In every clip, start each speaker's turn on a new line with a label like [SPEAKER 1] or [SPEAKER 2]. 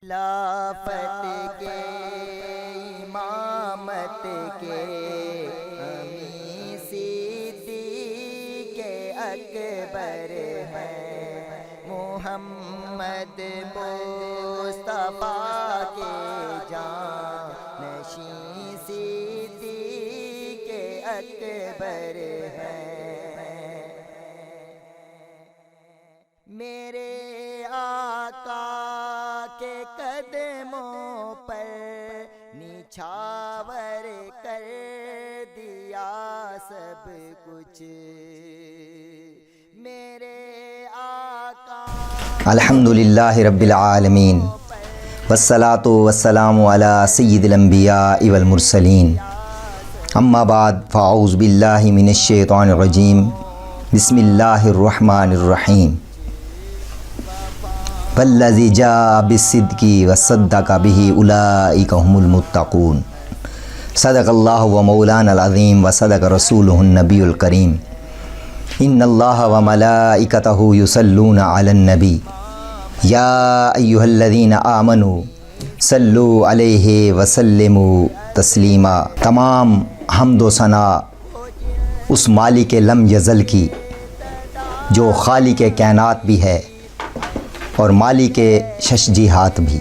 [SPEAKER 1] خلافت کے امامت کے امی صدیق اکبر ہیں، محمد مصطفیٰ کے جانشین صدیق اکبر ہیں۔ میرے آقا کے قدموں پر نچھاور کر دیا سب کچھ، میرے آقا۔
[SPEAKER 2] الحمدللہ رب العالمین والصلاة والسلام علی سید الانبیاء والمرسلین، اما بعد فاعوذ باللہ من الشیطان الرجیم، بسم اللہ الرحمن الرحیم۔ والذی جاء بالصدق وصدق بہ اولئک هم المتقون، صدق اللہ و مولانا العظیم وصدق رسولہ النبی الکریم۔ ان اللہ وملائکتہ یصلون علی النبی یا ایہا الذین آمنوا صلوا علیہ وسلموا تسلیما۔ تمام حمد و ثنا اس مالک لم یزل کی جو خالق کائنات بھی ہے اور مالک شش جہات بھی۔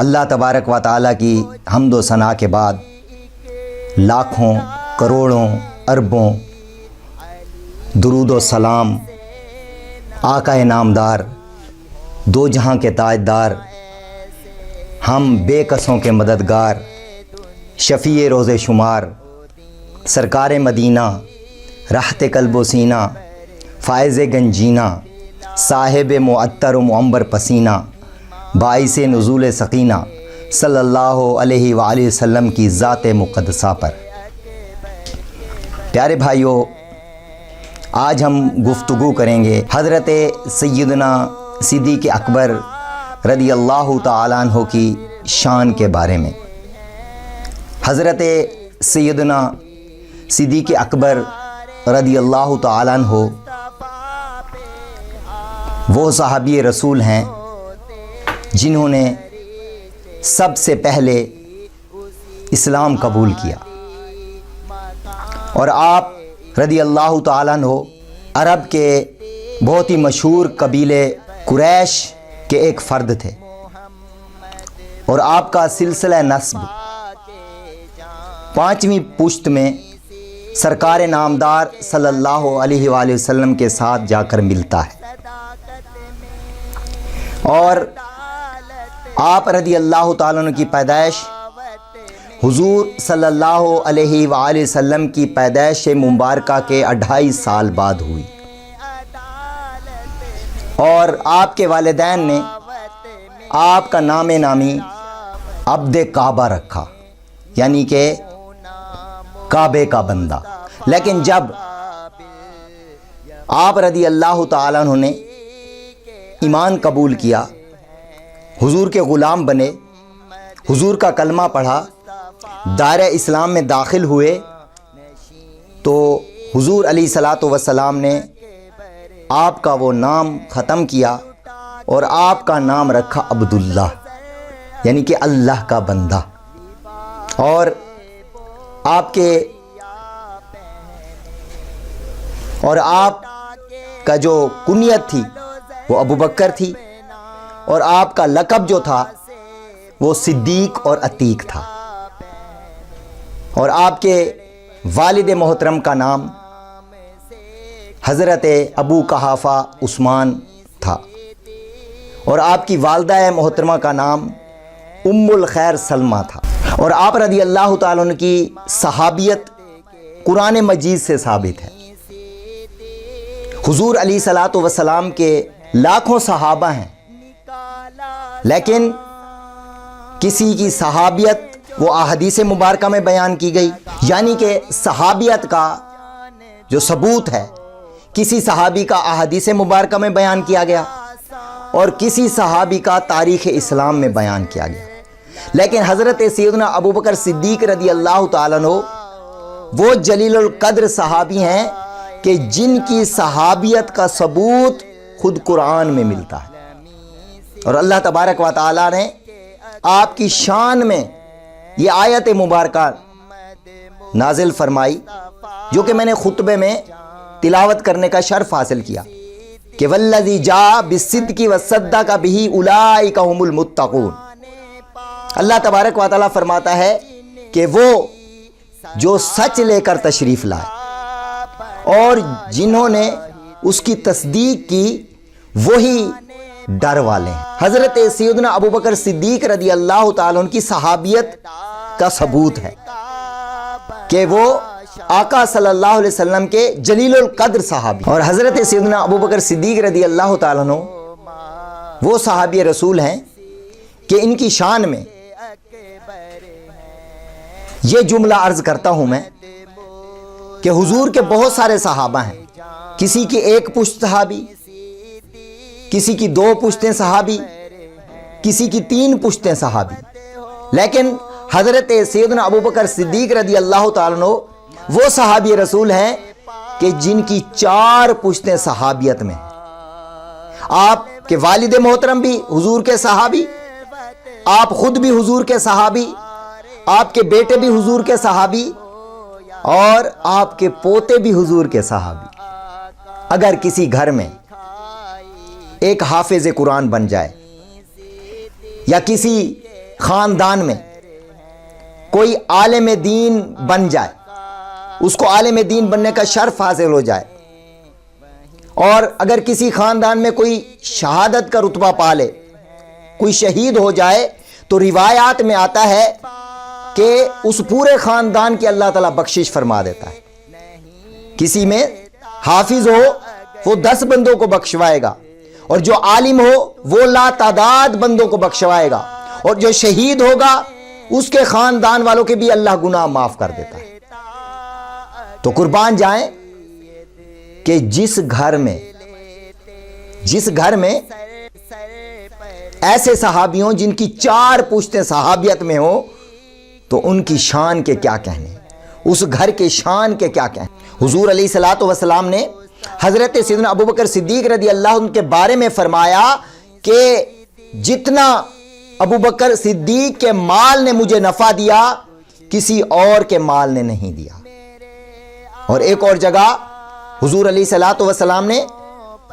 [SPEAKER 2] اللہ تبارک و تعالیٰ کی حمد و ثنا کے بعد لاکھوں کروڑوں اربوں درود و سلام آقا نامدار، دو جہاں کے تاجدار، ہم بے کسوں کے مددگار، شفیع روز شمار، سرکار مدینہ، راحت قلب و سینہ، فائز گنجینہ، صاحب معطر و معنبر پسینہ، باعث نزول سکینہ، صلی اللہ علیہ وآلہ وسلم کی ذات مقدسہ پر۔ پیارے بھائیوں، آج ہم گفتگو کریں گے حضرت سیدنا صدیق اکبر رضی اللہ تعالیٰ عنہ کی شان کے بارے میں۔ حضرت سیدنا صدیق اکبر رضی اللہ تعالیٰ عنہ وہ صحابی رسول ہیں جنہوں نے سب سے پہلے اسلام قبول کیا، اور آپ رضی اللہ تعالیٰ عنہ عرب کے بہت ہی مشہور قبیلے قریش کے ایک فرد تھے، اور آپ کا سلسلہ نسب 5ویں پشت میں سرکار نامدار صلی اللہ علیہ وآلہ وسلم کے ساتھ جا کر ملتا ہے، اور آپ رضی اللہ تعالیٰ عنہ کی پیدائش حضور صلی اللہ علیہ وآلہ وسلم کی پیدائش مبارکہ کے 2.5 سال بعد ہوئی، اور آپ کے والدین نے آپ کا نام نامی عبد کعبہ رکھا، یعنی کہ کعبے کا بندہ۔ لیکن جب آپ رضی اللہ تعالیٰ عنہ نے ایمان قبول کیا، حضور کے غلام بنے، حضور کا کلمہ پڑھا، دائرہ اسلام میں داخل ہوئے، تو حضور علیہ الصلاۃ والسلام نے آپ کا وہ نام ختم کیا اور آپ کا نام رکھا عبداللہ، یعنی کہ اللہ کا بندہ۔ اور آپ کا جو کنیت تھی وہ ابو بکر تھی، اور آپ کا لقب جو تھا وہ صدیق اور عتیق تھا، اور آپ کے والد محترم کا نام حضرت ابو قحافہ عثمان تھا، اور آپ کی والدہ محترمہ کا نام ام الخیر سلمہ تھا۔ اور آپ رضی اللہ تعالیٰ عنہ کی صحابیت قرآن مجید سے ثابت ہے۔ حضور علیہ الصلاۃ والسلام کے لاکھوں صحابہ ہیں، لیکن کسی کی صحابیت وہ احادیث مبارکہ میں بیان کی گئی، یعنی کہ صحابیت کا جو ثبوت ہے کسی صحابی کا احادیث مبارکہ میں بیان کیا گیا، اور کسی صحابی کا تاریخ اسلام میں بیان کیا گیا۔ لیکن حضرت سیدنا ابو بکر صدیق رضی اللہ تعالیٰ عنہ وہ جلیل القدر صحابی ہیں کہ جن کی صحابیت کا ثبوت خود قرآن میں ملتا ہے۔ اور اللہ تبارک و تعالیٰ نے آپ کی شان میں یہ آیت مبارکہ نازل فرمائی جو کہ میں نے خطبے میں تلاوت کرنے کا شرف حاصل کیا کہ والذی جاء بالصدق وصدق بہ اولئک ھم المتقون۔ اللہ تبارک و تعالیٰ فرماتا ہے کہ وہ جو سچ لے کر تشریف لائے اور جنہوں نے اس کی تصدیق کی وہی ڈر والے ہیں۔ حضرت سیدنا ابو بکر صدیق رضی اللہ تعالیٰ عنہ کی صحابیت کا ثبوت ہے کہ وہ آقا صلی اللہ علیہ وسلم کے جلیل القدر صحابی، اور حضرت سیدنا ابو بکر صدیق رضی اللہ تعالیٰ عنہ وہ صحابی رسول ہیں کہ ان کی شان میں یہ جملہ عرض کرتا ہوں میں کہ حضور کے بہت سارے صحابہ ہیں، کسی کی ایک پشت صحابی، کسی کی 2 پشتیں صحابی، کسی کی 3 پشتیں صحابی، لیکن حضرت سیدنا ابو بکر صدیق رضی اللہ تعالیٰ عنہ وہ صحابی رسول ہیں کہ جن کی 4 پشتیں صحابیت میں ہیں۔ آپ کے والد محترم بھی حضور کے صحابی، آپ خود بھی حضور کے صحابی، آپ کے بیٹے بھی حضور کے صحابی، اور آپ کے پوتے بھی حضور کے صحابی۔ اگر کسی گھر میں ایک حافظ قرآن بن جائے یا کسی خاندان میں کوئی عالم دین بن جائے، اس کو عالم دین بننے کا شرف حاصل ہو جائے، اور اگر کسی خاندان میں کوئی شہادت کا رتبہ پالے، کوئی شہید ہو جائے، تو روایات میں آتا ہے کہ اس پورے خاندان کی اللہ تعالیٰ بخشش فرما دیتا ہے۔ کسی میں حافظ ہو وہ 10 بندوں کو بخشوائے گا، اور جو عالم ہو وہ لا تعداد بندوں کو بخشوائے گا، اور جو شہید ہوگا اس کے خاندان والوں کے بھی اللہ گناہ معاف کر دیتا ہے۔ تو قربان جائیں کہ جس گھر میں ایسے صحابیوں جن کی 4 پشتیں صحابیت میں ہوں، تو ان کی شان کے کیا کہنے، اس گھر کے شان کے کیا کہنے۔ حضور علیہ الصلوۃ والسلام نے حضرت سیدنا ابو بکر صدیق رضی اللہ عنہ کے بارے میں فرمایا کہ جتنا ابو بکر صدیق کے مال نے مجھے نفع دیا کسی اور کے مال نے نہیں دیا۔ اور ایک اور جگہ حضور علیہ الصلوۃ والسلام نے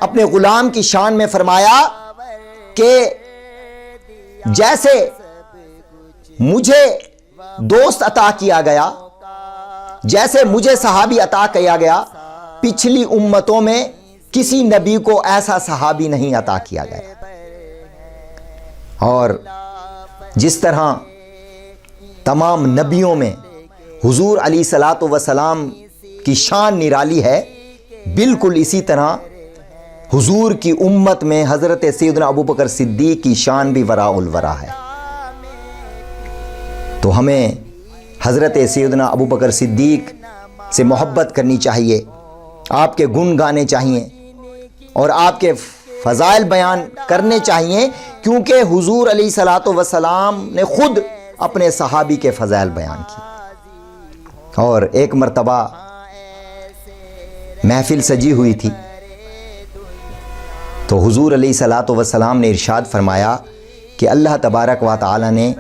[SPEAKER 2] اپنے غلام کی شان میں فرمایا کہ جیسے مجھے دوست عطا کیا گیا، جیسے مجھے صحابی عطا کیا گیا، پچھلی امتوں میں کسی نبی کو ایسا صحابی نہیں عطا کیا گیا۔ اور جس طرح تمام نبیوں میں حضور علیہ الصلوۃ والسلام کی شان نرالی ہے، بالکل اسی طرح حضور کی امت میں حضرت سیدنا ابو بکر صدیق کی شان بھی وراء الورا ہے۔ تو ہمیں حضرت سیدنا ابو بکر صدیق سے محبت کرنی چاہیے، آپ کے گن گانے چاہیے، اور آپ کے فضائل بیان کرنے چاہیے، کیونکہ حضور علیہ الصلوۃ والسلام نے خود اپنے صحابی کے فضائل بیان کی۔ اور ایک مرتبہ محفل سجی ہوئی تھی تو حضور علیہ الصلوۃ والسلام نے ارشاد فرمایا کہ اللہ تبارک و تعالی نے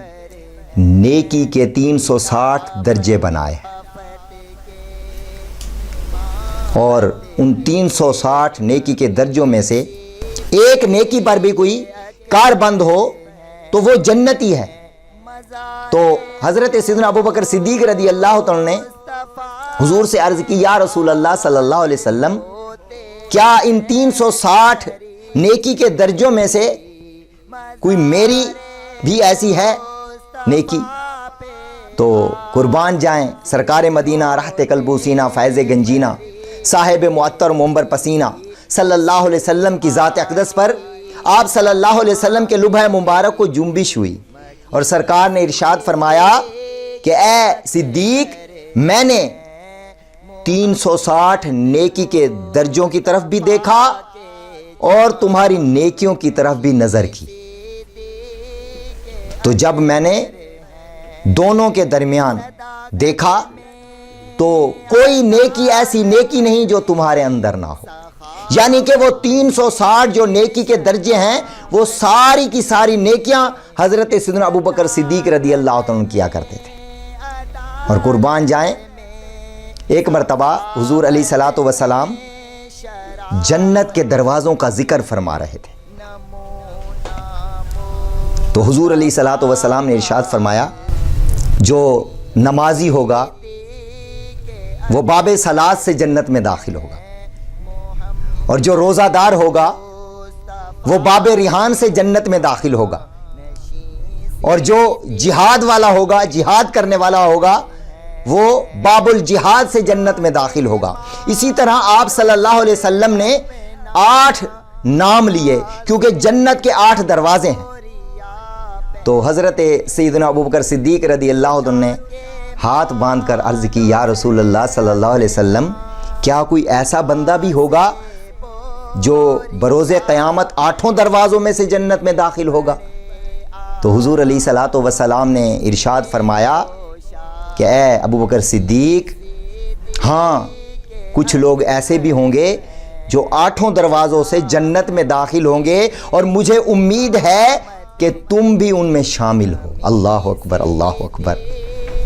[SPEAKER 2] نیکی کے 360 درجے بنائے، اور ان 360 نیکی کے درجوں میں سے ایک نیکی پر بھی کوئی کار بند ہو تو وہ جنتی ہے۔ تو حضرت سیدنا ابو بکر صدیق رضی اللہ تعالیٰ نے حضور سے عرض کی، یا رسول اللہ صلی اللہ علیہ وسلم، کیا ان 360 نیکی کے درجوں میں سے کوئی میری بھی ایسی ہے نیکی؟ تو قربان جائیں سرکار مدینہ راحت قلب سینہ فیض گنجینہ صاحب معطر منبر پسینہ صلی اللہ علیہ وسلم کی ذات اقدس پر آپ صلی اللہ علیہ وسلم کے لبہ مبارک کو جنبش ہوئی، اور سرکار نے ارشاد فرمایا کہ اے صدیق، میں نے 360 نیکی کے درجوں کی طرف بھی دیکھا اور تمہاری نیکیوں کی طرف بھی نظر کی، تو جب میں نے دونوں کے درمیان دیکھا تو کوئی نیکی ایسی نیکی نہیں جو تمہارے اندر نہ ہو۔ یعنی کہ وہ 360 جو نیکی کے درجے ہیں وہ ساری کی ساری نیکیاں حضرت سیدنا ابوبکر صدیق رضی اللہ عنہ کیا کرتے تھے۔ اور قربان جائیں، ایک مرتبہ حضور علیہ الصلوۃ والسلام جنت کے دروازوں کا ذکر فرما رہے تھے، تو حضور علیہ الصلوۃ والسلام نے ارشاد فرمایا جو نمازی ہوگا وہ باب صلاۃ سے جنت میں داخل ہوگا، اور جو روزہ دار ہوگا وہ باب ریحان سے جنت میں داخل ہوگا، اور جو جہاد والا ہوگا، جہاد کرنے والا ہوگا، وہ باب الجہاد سے جنت میں داخل ہوگا۔ اسی طرح آپ صلی اللہ علیہ وسلم نے 8 نام لیے، کیونکہ جنت کے 8 دروازے ہیں۔ تو حضرت سیدنا ابوبکر صدیق رضی اللہ عنہ نے ہاتھ باندھ کر عرض کی، یا رسول اللہ صلی اللہ علیہ وسلم، کیا کوئی ایسا بندہ بھی ہوگا جو بروز قیامت 8 دروازوں میں سے جنت میں داخل ہوگا؟ تو حضور علیہ الصلوۃ والسلام نے ارشاد فرمایا کہ اے ابوبکر صدیق، ہاں کچھ لوگ ایسے بھی ہوں گے جو 8 دروازوں سے جنت میں داخل ہوں گے، اور مجھے امید ہے کہ تم بھی ان میں شامل ہو۔ اللہ اکبر، اللہ اکبر۔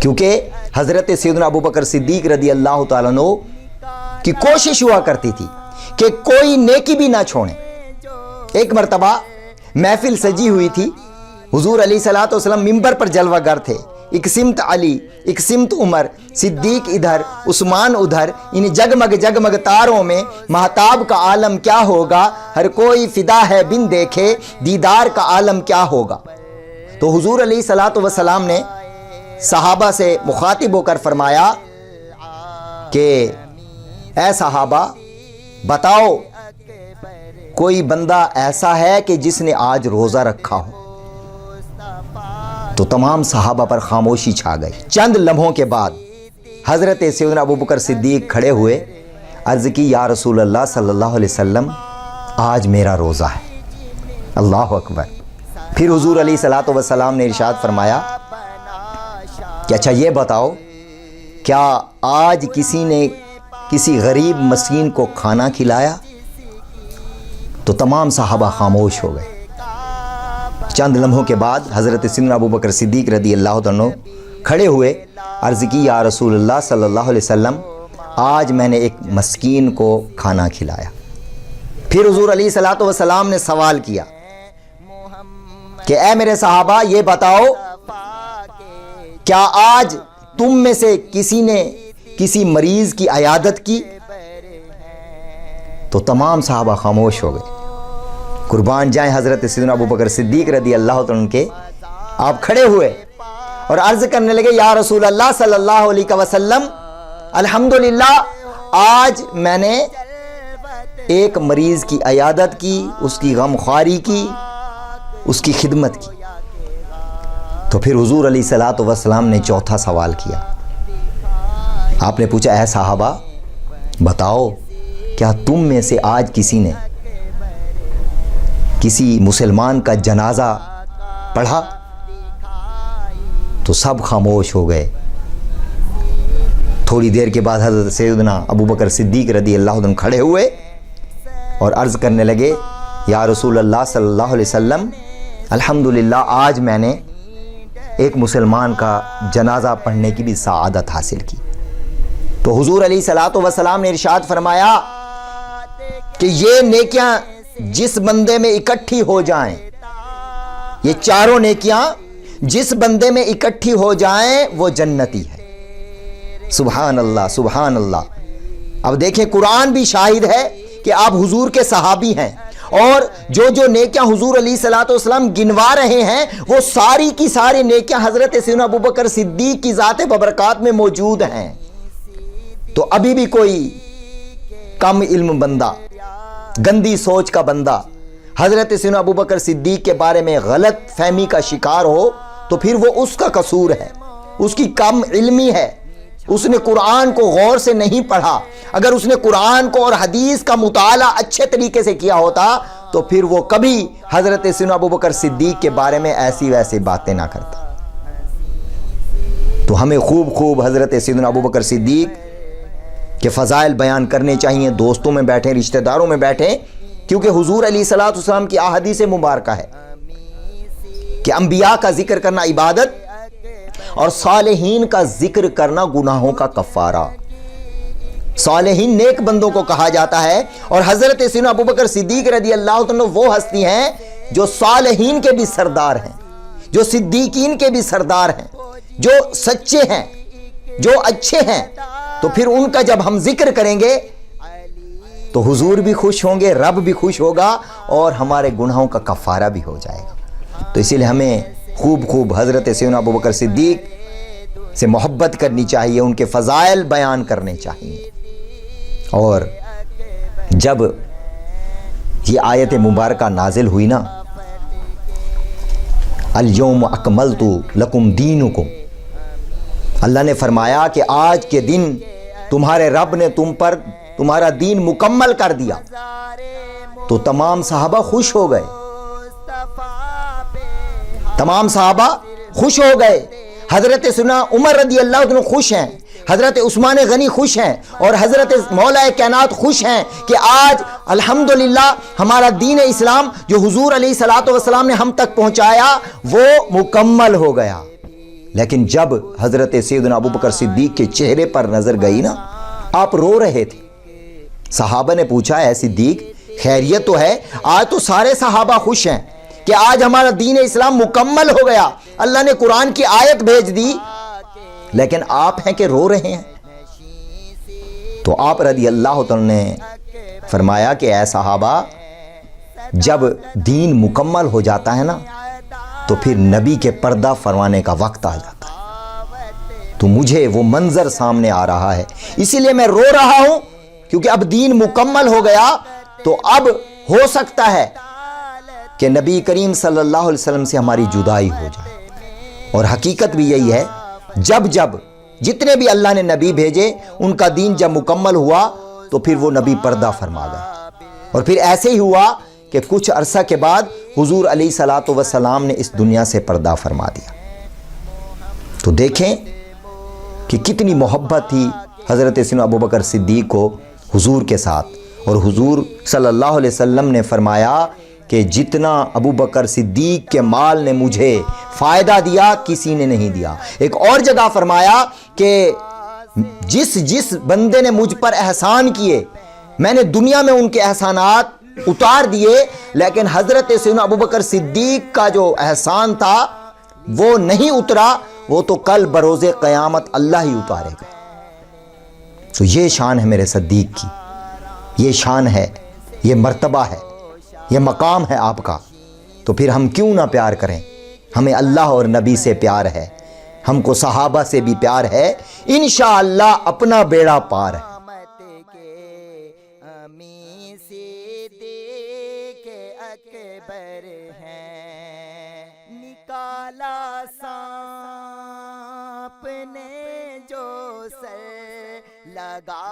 [SPEAKER 2] کیونکہ حضرت سیدنا ابوبکر صدیق رضی اللہ تعالیٰ عنہ کی کوشش ہوا کرتی تھی کہ کوئی نیکی بھی نہ چھوڑیں۔ ایک مرتبہ محفل سجی ہوئی تھی، حضور علیہ الصلوۃ والسلام ممبر پر جلوہ گر تھے، ایک سمت علی، ایک سمت عمر، صدیق ادھر، عثمان ادھر، ان جگمگ جگمگ تاروں میں مہتاب کا عالم کیا ہوگا، ہر کوئی فدا ہے بن دیکھے دیدار کا عالم کیا ہوگا۔ تو حضور علیہ الصلوۃ والسلام نے صحابہ سے مخاطب ہو کر فرمایا کہ اے صحابہ، بتاؤ کوئی بندہ ایسا ہے کہ جس نے آج روزہ رکھا ہو؟ تو تمام صحابہ پر خاموشی چھا گئی۔ چند لمحوں کے بعد حضرت سیدنا ابوبکر صدیق کھڑے ہوئے، عرض کی، یا رسول اللہ صلی اللہ علیہ وسلم، آج میرا روزہ ہے۔ اللہ اکبر۔ پھر حضور علیہ الصلوۃ والسلام نے ارشاد فرمایا کہ اچھا یہ بتاؤ، کیا آج کسی نے کسی غریب مسکین کو کھانا کھلایا؟ تو تمام صحابہ خاموش ہو گئے۔ چند لمحوں کے بعد حضرت سیدنا ابوبکر صدیق رضی اللہ عنہ کھڑے ہوئے، عرض کی، یا رسول اللہ صلی اللہ علیہ وسلم، آج میں نے ایک مسکین کو کھانا کھلایا۔ پھر حضور علیہ الصلوۃ والسلام نے سوال کیا کہ اے میرے صحابہ، یہ بتاؤ کیا آج تم میں سے کسی نے کسی مریض کی عیادت کی؟ تو تمام صحابہ خاموش ہو گئے۔ قربان جائیں حضرت سیدنا ابوبکر صدیق رضی اللہ عنہ کے، آپ کھڑے ہوئے اور عرض کرنے لگے، یا رسول اللہ صلی اللہ علیہ وسلم، الحمدللہ آج میں نے ایک مریض کی عیادت کی، اس کی غم خواری کی، اس کی خدمت کی۔ تو پھر حضور علیہ الصلوۃ والسلام نے چوتھا سوال کیا۔ آپ نے پوچھا، اے صحابہ بتاؤ، کیا تم میں سے آج کسی نے کسی مسلمان کا جنازہ پڑھا؟ تو سب خاموش ہو گئے۔ تھوڑی دیر کے بعد حضرت سیدنا ابوبکر صدیق رضی اللہ عنہ کھڑے ہوئے اور عرض کرنے لگے، یا رسول اللہ صلی اللہ علیہ وسلم، الحمدللہ آج میں نے ایک مسلمان کا جنازہ پڑھنے کی بھی سعادت حاصل کی۔ تو حضور علیہ الصلوۃ والسلام نے ارشاد فرمایا کہ یہ نیکیاں جس بندے میں اکٹھی ہو جائیں، یہ چاروں نیکیاں جس بندے میں اکٹھی ہو جائیں وہ جنتی ہے۔ سبحان اللہ، سبحان اللہ۔ اب دیکھیں، قرآن بھی شاہد ہے کہ آپ حضور کے صحابی ہیں، اور جو نیکیاں حضور علیہ الصلوۃ والسلام گنوا رہے ہیں وہ ساری کی ساری نیکیاں حضرت سیدنا ابوبکر صدیق کی ذات ببرکات میں موجود ہیں۔ تو ابھی بھی کوئی کم علم بندہ، گندی سوچ کا بندہ حضرت سیدنا ابوبکر صدیق کے بارے میں غلط فہمی کا شکار ہو تو پھر وہ اس کا قصور ہے، اس کی کم علمی ہے، اس نے قرآن کو غور سے نہیں پڑھا۔ اگر اس نے قرآن کو اور حدیث کا مطالعہ اچھے طریقے سے کیا ہوتا تو پھر وہ کبھی حضرت سیدنا ابوبکر صدیق کے بارے میں ایسی ویسی باتیں نہ کرتا۔ تو ہمیں خوب خوب حضرت سیدنا ابوبکر صدیق کہ فضائل بیان کرنے چاہیے، دوستوں میں بیٹھیں، رشتہ داروں میں بیٹھیں، کیونکہ حضور علیہ الصلوۃ والسلام کی احادیث مبارکہ ہے کہ انبیاء کا ذکر کرنا عبادت اور صالحین کا ذکر کرنا گناہوں کا کفارہ۔ صالحین نیک بندوں کو کہا جاتا ہے، اور حضرت سیدنا ابوبکر صدیق رضی اللہ عنہ وہ ہستی ہیں جو صالحین کے بھی سردار ہیں، جو صدیقین کے بھی سردار ہیں، جو سچے ہیں، جو اچھے ہیں۔ تو پھر ان کا جب ہم ذکر کریں گے تو حضور بھی خوش ہوں گے، رب بھی خوش ہوگا، اور ہمارے گناہوں کا کفارہ بھی ہو جائے گا۔ تو اسی لیے ہمیں خوب حضرت سیدنا ابوبکر صدیق سے محبت کرنی چاہیے، ان کے فضائل بیان کرنے چاہیے۔ اور جب یہ آیت مبارکہ نازل ہوئی نا، الیوم اکملت لکم دینکم، اللہ نے فرمایا کہ آج کے دن تمہارے رب نے تم پر تمہارا دین مکمل کر دیا، تو تمام صحابہ خوش ہو گئے، تمام صحابہ خوش ہو گئے۔ حضرت سیدنا عمر رضی اللہ عنہ خوش ہیں، حضرت عثمان غنی خوش ہیں، اور حضرت مولا کائنات خوش ہیں کہ آج الحمدللہ ہمارا دین اسلام جو حضور علیہ الصلوۃ والسلام نے ہم تک پہنچایا وہ مکمل ہو گیا۔ لیکن جب حضرت سیدنا ابوبکر صدیق کے چہرے پر نظر گئی نا، آپ رو رہے تھے۔ صحابہ نے پوچھا، اے صدیق خیریت تو ہے؟ آج تو سارے صحابہ خوش ہیں کہ آج ہمارا دین اسلام مکمل ہو گیا، اللہ نے قرآن کی آیت بھیج دی، لیکن آپ ہیں کہ رو رہے ہیں۔ تو آپ رضی اللہ تعالی نے فرمایا کہ اے صحابہ، جب دین مکمل ہو جاتا ہے نا تو پھر نبی کے پردہ فرمانے کا وقت آ جاتا ہے۔ تو مجھے وہ منظر سامنے آ رہا ہے، اسی لیے میں رو رہا ہوں، کیونکہ اب دین مکمل ہو گیا، تو اب ہو سکتا ہے کہ نبی کریم صلی اللہ علیہ وسلم سے ہماری جدائی ہو جائے۔ اور حقیقت بھی یہی ہے، جب جتنے بھی اللہ نے نبی بھیجے ان کا دین جب مکمل ہوا تو پھر وہ نبی پردہ فرما گئے، اور پھر ایسے ہی ہوا کہ کچھ عرصہ کے بعد حضور علیہ الصلوۃ والسلام نے اس دنیا سے پردہ فرما دیا۔ تو دیکھیں کہ کتنی محبت تھی حضرت سیدنا ابوبکر صدیق کو حضور کے ساتھ، اور حضور صلی اللہ علیہ وسلم نے فرمایا کہ جتنا ابوبکر صدیق کے مال نے مجھے فائدہ دیا کسی نے نہیں دیا۔ ایک اور جگہ فرمایا کہ جس بندے نے مجھ پر احسان کیے میں نے دنیا میں ان کے احسانات اتار دیے، لیکن حضرت سیدنا ابوبکر صدیق کا جو احسان تھا وہ نہیں اترا، وہ تو کل بروز قیامت اللہ ہی اتارے گا۔ تو یہ شان ہے میرے صدیق کی، یہ شان ہے، یہ مرتبہ ہے، یہ مقام ہے آپ کا۔ تو پھر ہم کیوں نہ پیار کریں؟ ہمیں اللہ اور نبی سے پیار ہے، ہم کو صحابہ سے بھی پیار ہے، انشاءاللہ اپنا بیڑا پار ہے۔
[SPEAKER 1] اکبر ہیں، نکالا سانپ نے جو سر لگا